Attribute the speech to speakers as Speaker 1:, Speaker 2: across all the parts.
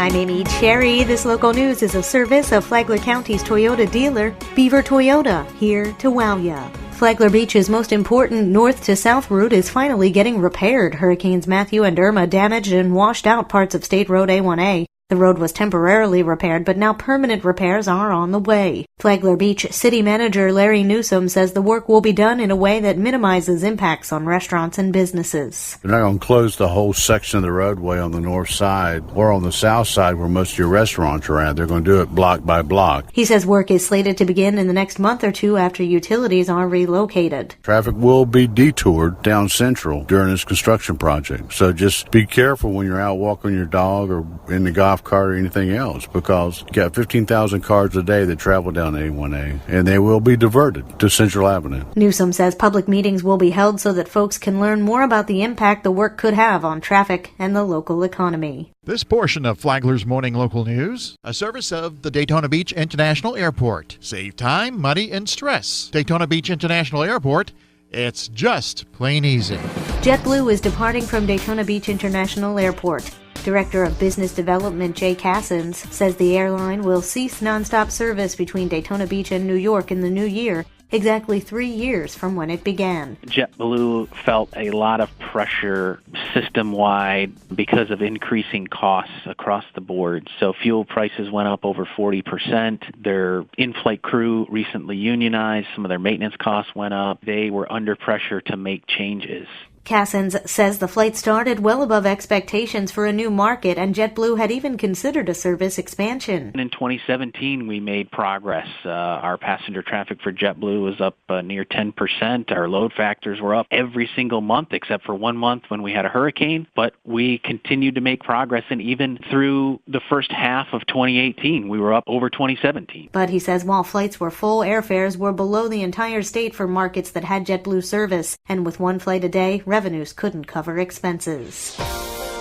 Speaker 1: I'm Amy Cherry. This local news is a service of Flagler County's Toyota dealer, Beaver Toyota, here to wow ya. Flagler Beach's most important north to south route is finally getting repaired. Hurricanes Matthew and Irma damaged and washed out parts of State Road A1A. The road was temporarily repaired, but now permanent repairs are on the way. Flagler Beach City Manager Larry Newsom says the work will be done in a way that minimizes impacts on restaurants and businesses.
Speaker 2: They're not going to close the whole section of the roadway on the north side or on the south side where most of your restaurants are at. They're going to do it block by block.
Speaker 1: He says work is slated to begin in the next month or two after utilities are relocated.
Speaker 2: Traffic will be detoured down Central during this construction project. So just be careful when you're out walking your dog or in the golf cart or anything else, because you got 15,000 cars a day that travel down A1A, and they will be diverted to Central Avenue.
Speaker 1: Newsom says public meetings will be held so that folks can learn more about the impact the work could have on traffic and the local economy.
Speaker 3: This portion of Flagler's Morning Local News, a service of the Daytona Beach International Airport. Save time, money, and stress. Daytona Beach International Airport, it's just plain easy.
Speaker 1: JetBlue is departing from Daytona Beach International Airport. Director of Business Development Jay Cassins says the airline will cease nonstop service between Daytona Beach and New York in the new year, exactly 3 years from when it began.
Speaker 4: JetBlue felt a lot of pressure system-wide because of increasing costs across the board. So fuel prices went up over 40%. Their in-flight crew recently unionized. Some of their maintenance costs went up. They were under pressure to make changes.
Speaker 1: Cassins says the flight started well above expectations for a new market, and JetBlue had even considered a service expansion.
Speaker 4: In 2017, we made progress. Our passenger traffic for JetBlue was up near 10%. Our load factors were up every single month except for 1 month when we had a hurricane. But we continued to make progress, and even through the first half of 2018, we were up over 2017.
Speaker 1: But he says while flights were full, airfares were below the entire state for markets that had JetBlue service, and with one flight a day, revenues couldn't cover expenses.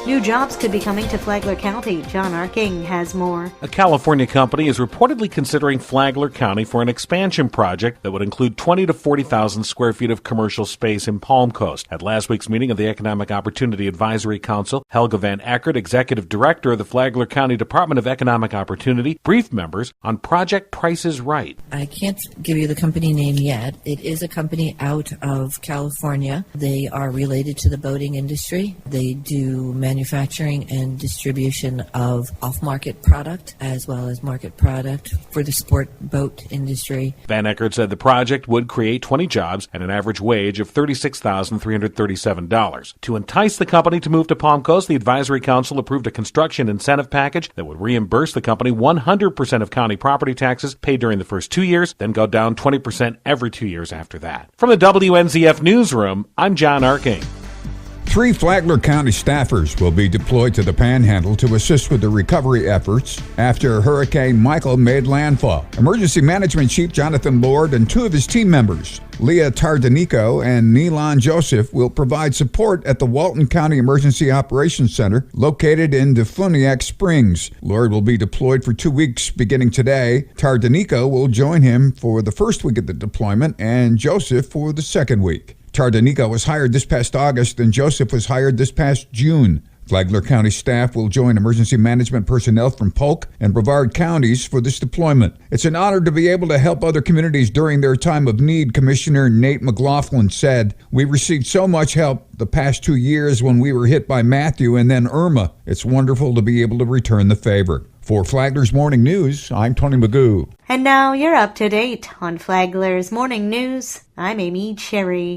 Speaker 1: New jobs could be coming to Flagler County. John Arking has more.
Speaker 5: A California company is reportedly considering Flagler County for an expansion project that would include 20 to 40,000 square feet of commercial space in Palm Coast. At last week's meeting of the Economic Opportunity Advisory Council, Helga Van Eckert, Executive Director of the Flagler County Department of Economic Opportunity, briefed members on Project Price is Right.
Speaker 6: I can't give you the company name yet. It is a company out of California. They are related to the boating industry. They do manufacturing and distribution of off-market product as well as market product for the sport boat industry.
Speaker 5: Van Eckert said the project would create 20 jobs and an average wage of $36,337. To entice the company to move to Palm Coast, the Advisory Council approved a construction incentive package that would reimburse the company 100% of county property taxes paid during the first 2 years, then go down 20% every 2 years after that. From the WNZF Newsroom, I'm John Arking.
Speaker 7: 3 Flagler County staffers will be deployed to the Panhandle to assist with the recovery efforts after Hurricane Michael made landfall. Emergency Management Chief Jonathan Lord and 2 of his team members, Leah Tardanico and Neelan Joseph, will provide support at the Walton County Emergency Operations Center located in Defuniak Springs. Lord will be deployed for 2 weeks beginning today. Tardanico will join him for the first week of the deployment and Joseph for the second week. Tardanico was hired this past August and Joseph was hired this past June. Flagler County staff will join emergency management personnel from Polk and Brevard counties for this deployment. It's an honor to be able to help other communities during their time of need, Commissioner Nate McLaughlin said. We received so much help the past 2 years when we were hit by Matthew and then Irma. It's wonderful to be able to return the favor. For Flagler's Morning News, I'm Tony Magoo.
Speaker 1: And now you're up to date on Flagler's Morning News. I'm Amy Cherry.